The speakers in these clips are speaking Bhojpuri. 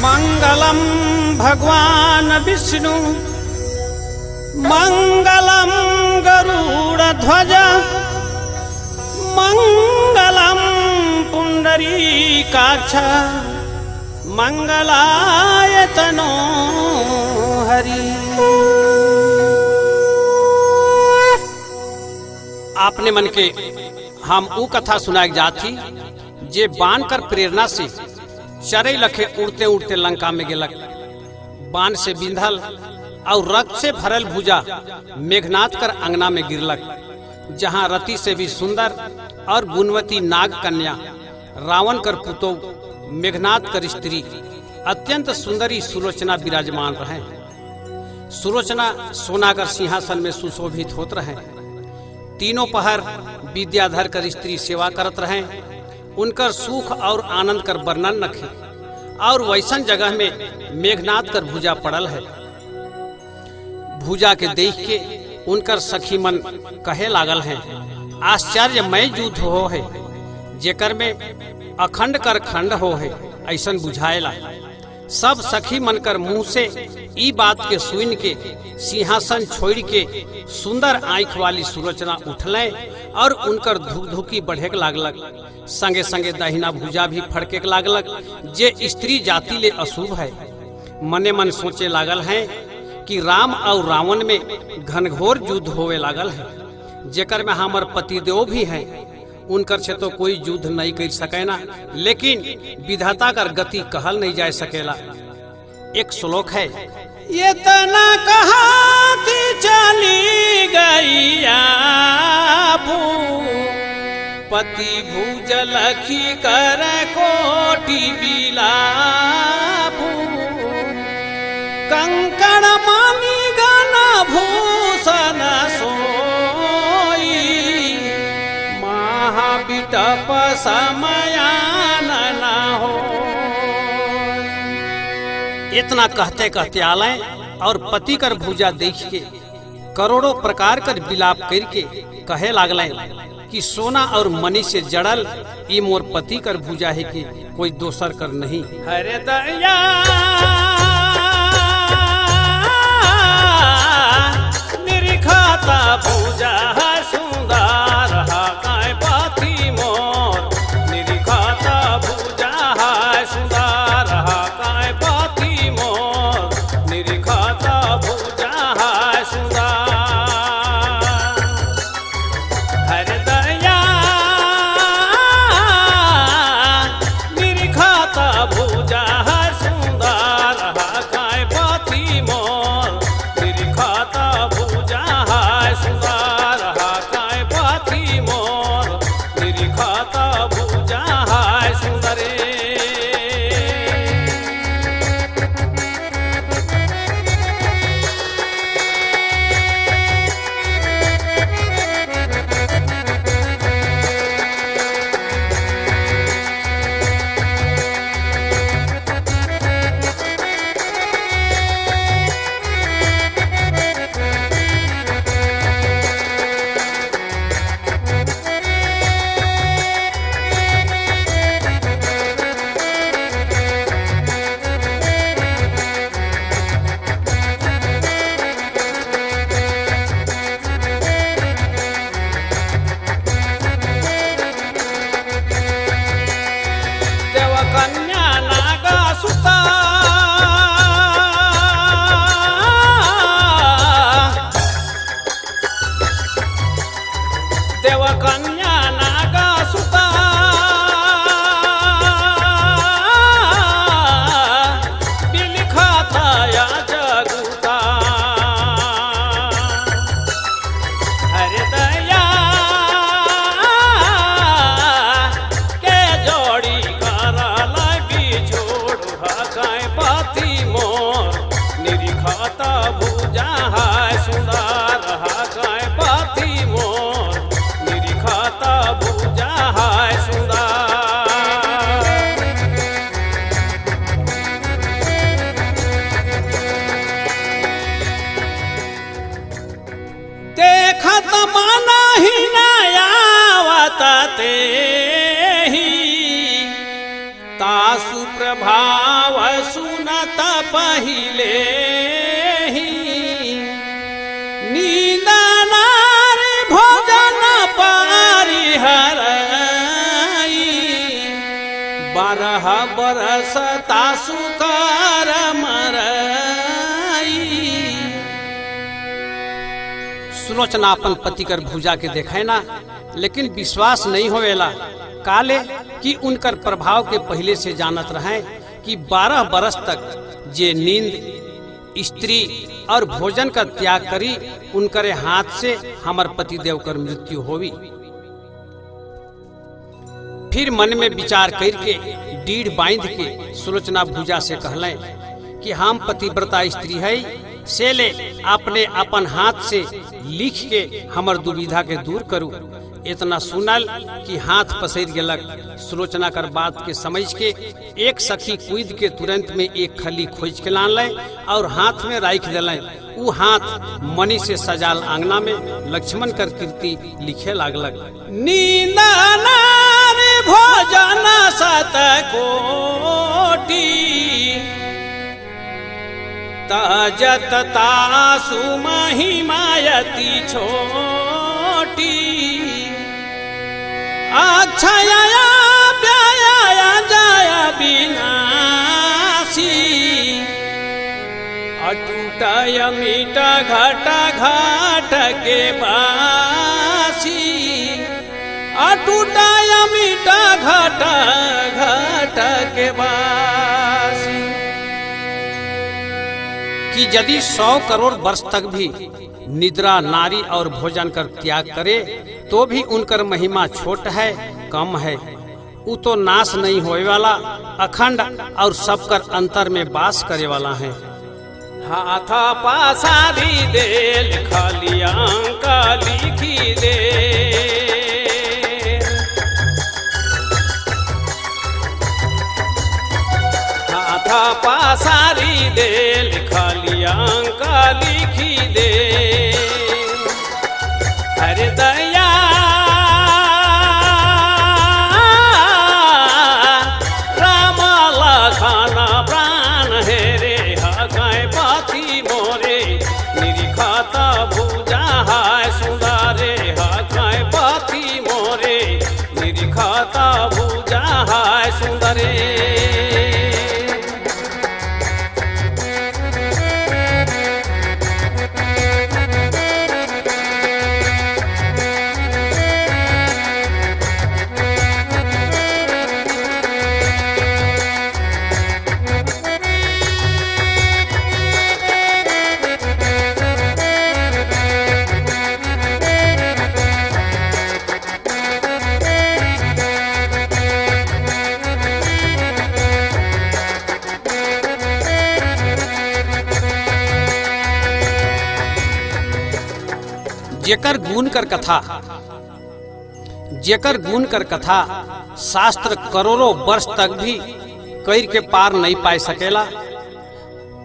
मंगलम भगवान विष्णु मंगलम गरुड़ध्वज मंगलम पुंडरीकाक्ष मंगलाय तनो हरि। आपने मन के हम ऊ कथा सुनाए जाती जे बान कर प्रेरणा से चरे लखे उड़ते उड़ते लंका में गेलक। बान से बिंधल और रक्त से भरल भुजा मेघनाथ कर अंगना में गिरलक, जहाँ रति से भी सुंदर और गुणवती नाग कन्या रावण कर पुतो मेघनाथ कर स्त्री अत्यंत सुंदरी सुलोचना विराजमान रहे। सुलोचना सोनागर सिंहासन में सुशोभित होत रहे। तीनों पहर विद्याधर कर स्त्री सेवा करत रहे। उनकर सुख और आनंद कर वर्णन रखे और वैसन जगह में मेघनाथ कर भुजा पड़ल है। भुजा के देख के उनकर सखी मन कहे लागल है, आश्चर्यमय युद्ध हो है, जेकर में अखंड कर खंड हो है, ऐसन बुझाएला। सब सखी मन कर मुंह से ई बात के सुन के सिंहासन छोड़ के सुंदर आंख वाली सुलोचना उठले और उनकर धुकधुकी बढ़ेक लागलक। संगे संगे दाहिना भुजा भी फड़के लागलक, जे स्त्री जाति ले अशुभ है। मने मन सोचे लागल है कि राम और रावण में घनघोर युद्ध होवे लागल है, जेकर में हमार पतिदेव भी हैं। उनकर से तो कोई युद्ध नहीं कर सकेना, लेकिन विधाता कर गति कहल नहीं जा सकेला। एक श्लोक है, ये तना कहाती चली गैया पति भूजल की कर कोटि बिलापू कंकण मानी गाना भूषण सोई महाबिटप समयान न हो। इतना कहते कहते आलय और पति कर भुजा देख के करोड़ों प्रकार कर विलाप करके कहे लागले कि सोना और मणि से जड़ल ई मोर पति कर भुजा है कि कोई दोसर कर नहीं। हरे दया निरिखाता भुजा है सुंदर काय पाथी मोर निरिखाता भुजा है सुंदर काय पाथी मोर निरिखाता भुजा है सुंदर। हरे दया निरिखाता भुजा है सुंदर काय पाथी मोर निरिखाता भुजा है सुंदर। भाव सुनत पहिले ही नींद नारी भोजन परिहरई 12 बरस तासु कर मरई। सुलोचना अपन पति कर भुजा के देखे ना, लेकिन विश्वास नहीं होवेला। काले कि उनकर प्रभाव के पहले से जानत रहे कि 12 बरस तक जे नींद स्त्री और भोजन का त्याग करी उनकरे हाथ से हमर पति देव कर मृत्यु होवी। फिर मन में विचार करके डीढ़ बांध के सुलोचना भुजा से कहले कि हम पतिव्रता स्त्री है से ले अपने अपन हाथ से लिख के हमर दुविधा के दूर करू। इतना सुनल कि हाथ पसर गेलक। सुलोचना कर बात के समझ के एक सखी कूद के तुरंत में एक खली खोज के लान ले और हाथ में राख दिले। उ हाथ मणि से सजाल आंगना में लक्ष्मण कर कीर्ति लिखे लागलक। नींद नारी भोजन सत कोटि तजत तासु महिमायति छोटी अक्षया व्यया जय विनाशी अटूटय मीट घट घट के बासी अटूटय मीट घट घट के बासी। कि यदि 100 करोड़ वर्ष तक भी निद्रा नारी और भोजन कर त्याग करे तो भी उनकर महिमा छोट है, कम है। उ तो नाश नहीं होए वाला, अखंड और सबकर अंतर में वास करे वाला है। हाथ पासारी दे खाली अंक लिखी दे हाथ पासारी दे खाली अंक लिखी दे हरे दया राम लखन प्राण हे रे हकै पति मोरे निरीखत भुजा है सुंदरे हकै पति मोरे निरीखत भुजा है सुंदरे। जेकर गुण कर कथा शास्त्र करोड़ों वर्ष तक भी कईर के पार नहीं पाए सकेला।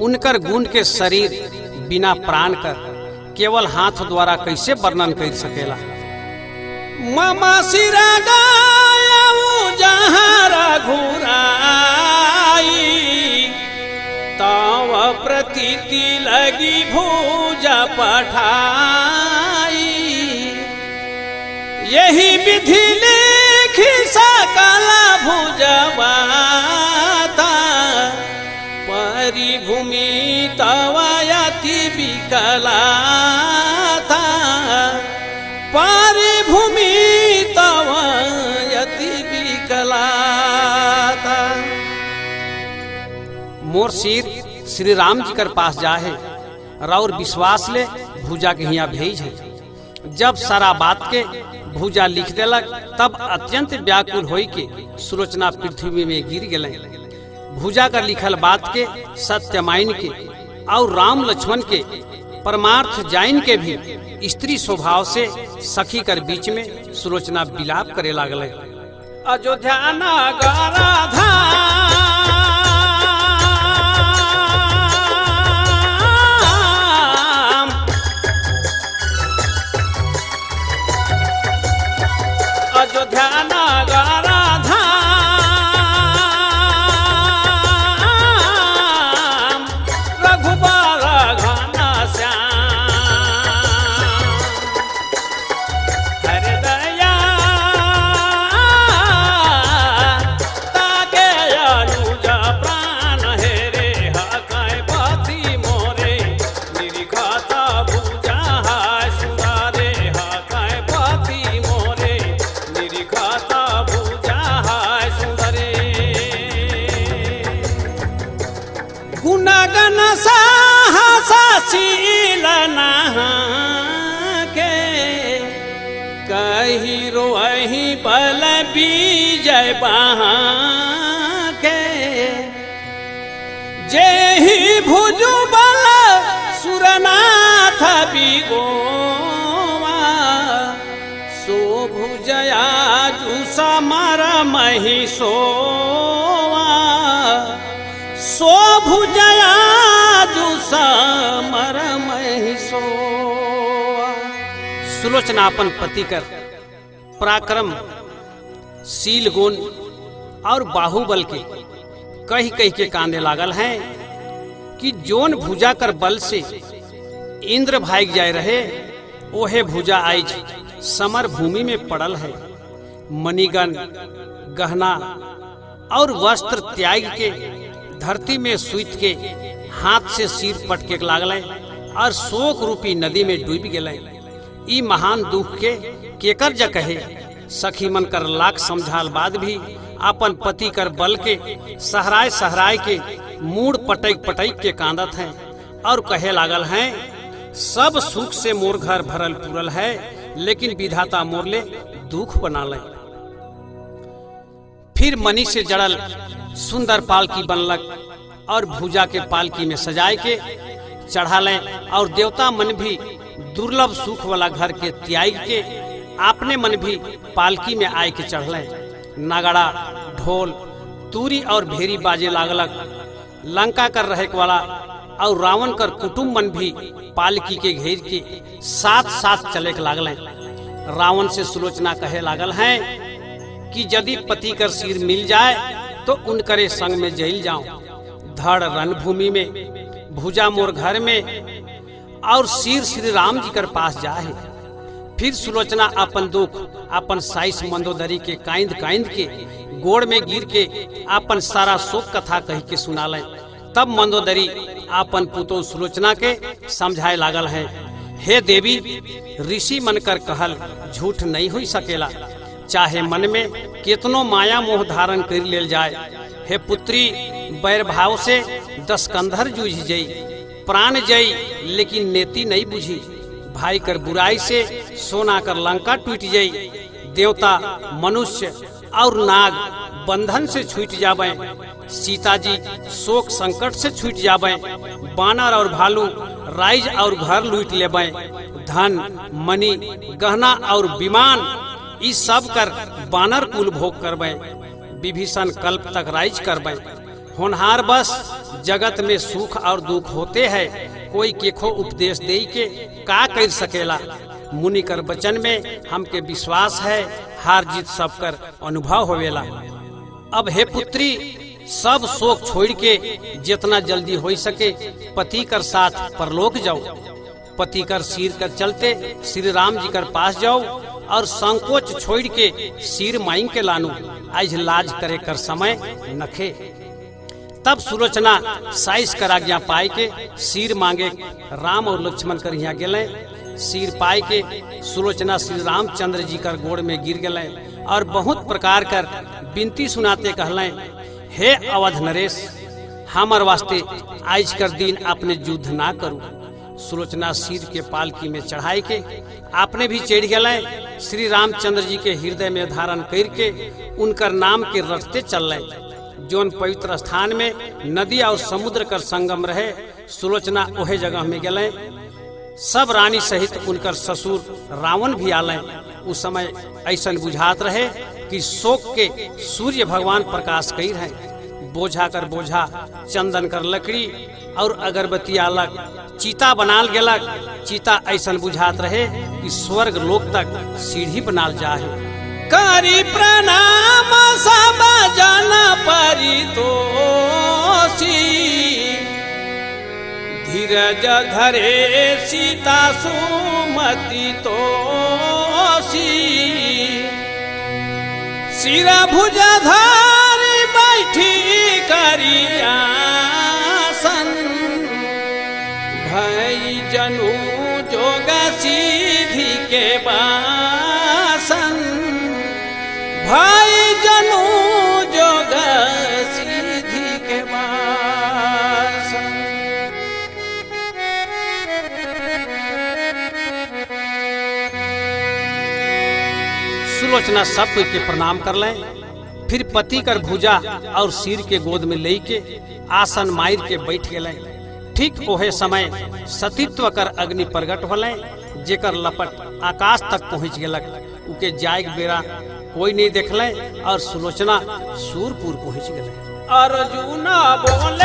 उनकर गुण के शरीर बिना प्राण कर केवल हाथ द्वारा कैसे वर्णन कर सकेला। ममा सिरा गायऊ जहाँ रघुराई तव प्रतीति लगी भुजा पठाई यही विधि लिखी सकल भुजवाता परिभूमि तव यति विकलाता परिभूमि तव यति विकलाता। मोर सिर श्री राम जी कर पास जा है और विश्वास ले भुजा के हिया भेज है। जब सारा बात के भुजा लिख देलक तब अत्यंत व्याकुल होई के सुलोचना पृथ्वी में गिर गए। भुजा कर लिखल बात के सत्य माइन के और राम लक्ष्मण के परमार्थ जाइन के भी स्त्री स्वभाव से सखी कर बीच में सुलोचना विलाप करे लागले। अयोध्या नगर धाम अयोध्या नगर धाम गुणगन साहसील के कही रोहि बल विजय के जेहि भुजु बल सुरनाथ बिगोवा सो भुजया जु समर महिषोवा सो भुजया जु समर महिषोवा। सुलोचना अपन पति कर पराक्रम शील गुण और बाहुबल के कही कही के कांदे लागल हैं कि जोन भुजा कर बल से इंद्र भाग जाए रहे ओहे भुजा आइज समर भूमि में पड़ल है। मणिगण गहना और वस्त्र त्याग के धरती में सुइत के हाथ से सिर पटके लागल और शोक रूपी नदी में डूब गए। ई महान दुख के केकर जा कहे सखी मन कर लाख समझाल बाद भी अपन पति कर बल के सहराय सहराय के मूड पटक पटक के कांदत हैं और कहे लागल हैं सब सुख से मोर घर भरल पूरल है लेकिन विधाता मोर ले दुख बना ले। फिर मणि से जड़ल सुंदर पालकी बनलक और भुजा के पालकी में सजाए के चढ़ा लें और देवता मन भी दुर्लभ सुख वाला घर के त्याग के आपने मन भी पालकी में आए के चढ़ लें। नगाड़ा ढोल तूरी और भेरी बाजे लागलक। लंका कर रहे वाला और रावण कर कुटुंब मन भी पालकी के घेर के साथ साथ चले के लागल। रावण से सुलोचना कहे लागल हैं कि यदि पति कर सिर मिल जाए तो उनकरे संग में जेल जाऊं। धड़ रणभूमि में भुजा मोर घर में और सिर श्री राम जी कर पास जाए। फिर सुलोचना अपन दुख अपन साइस मंदोदरी के कांद कांद के गोड़ में गिर के अपन सारा शोक कथा कह के सुना ले। तब मंदोदरी अपन पुतो सुलोचना के समझाए लागल है हे देवी ऋषि मन कर कहल झूठ नहीं हो सकेला चाहे मन में कितनो माया मोह धारण कर लेल जाए। हे पुत्री बैर भाव से 10 कंधर जूझ जई प्राण जई लेकिन नेति नहीं बुझी। भाई कर बुराई से सोना कर लंका टूट जाई। देवता मनुष्य और नाग बंधन से छूट जावे। सीता जी शोक संकट से छूट जावे। बानर और भालू राइज और घर लूट लेवे। धन मणि गहना और विमान इस सब कर बानर कुल भोग करवे। विभीषण कल्प तक राइज करवे। होनहार बस जगत में सुख और दुख होते हैं कोई केखो उपदेश दे के का कर सकेला। मुनि कर वचन में हमके विश्वास है हार जीत सब कर अनुभव होवेला। अब हे पुत्री सब शोक छोड़ के जितना जल्दी हो सके पति कर साथ परलोक जाओ। पति कर सिर कर चलते श्री राम जी कर पास जाओ और संकोच छोड़ के सिर मांग के लानू। आज लाज करे कर समय नखे। तब सुलोचना साइस कर आज्ञा पाए के सिर मांगे राम और लक्ष्मण कर यहाँ गए। सिर पाए के सुलोचना श्री रामचंद्र जी कर गोड़ में गिर गए और बहुत प्रकार कर विनती सुनाते कहलें हे अवध नरेश हमर वास्ते आज कर दिन आपने युद्ध ना करू। सुलोचना सिर के पालकी में चढ़ाई के आपने भी चढ़ गए। श्री रामचंद्र जी के हृदय में धारण करके उनकर नाम के रटते चल रहे। जोन पवित्र स्थान में नदी और समुद्र कर संगम रहे सुलोचना ओहे जगह में गए। सब रानी सहित उनकर ससुर रावण भी आले। उस समय ऐसा बुझात रहे कि शोक के सूर्य भगवान प्रकाश कई रहे। बोझा कर बोझा चंदन कर लकड़ी और अगरबत्ती आलक चीता बनाल गेलक। चीता ऐसा बुझात रहे कि स्वर्ग लोक तक सीढ़ी बनाल जाए। करी प्रणाम सब जन परितोषी धीरज धरे सीता सुमति तोषी। सिरा भुजा धारी बैठी करियासन भई जनु जोग सीधी के बासन। भाई जनु जोग सीधी के बासन। सुलोचना सब कोई के प्रणाम कर लें, फिर पति कर भुजा और सिर के गोद में ले के आसन मायर के बैठ गए। ठीक ओहे समय सतीत्व कर अग्नि प्रगट होले, जेकर लपट आकाश तक पहुँच गलक। उके जायक बेरा कोई नहीं देखले और सुलोचना सूरपुर पहुँच गए। अर्जुना बोले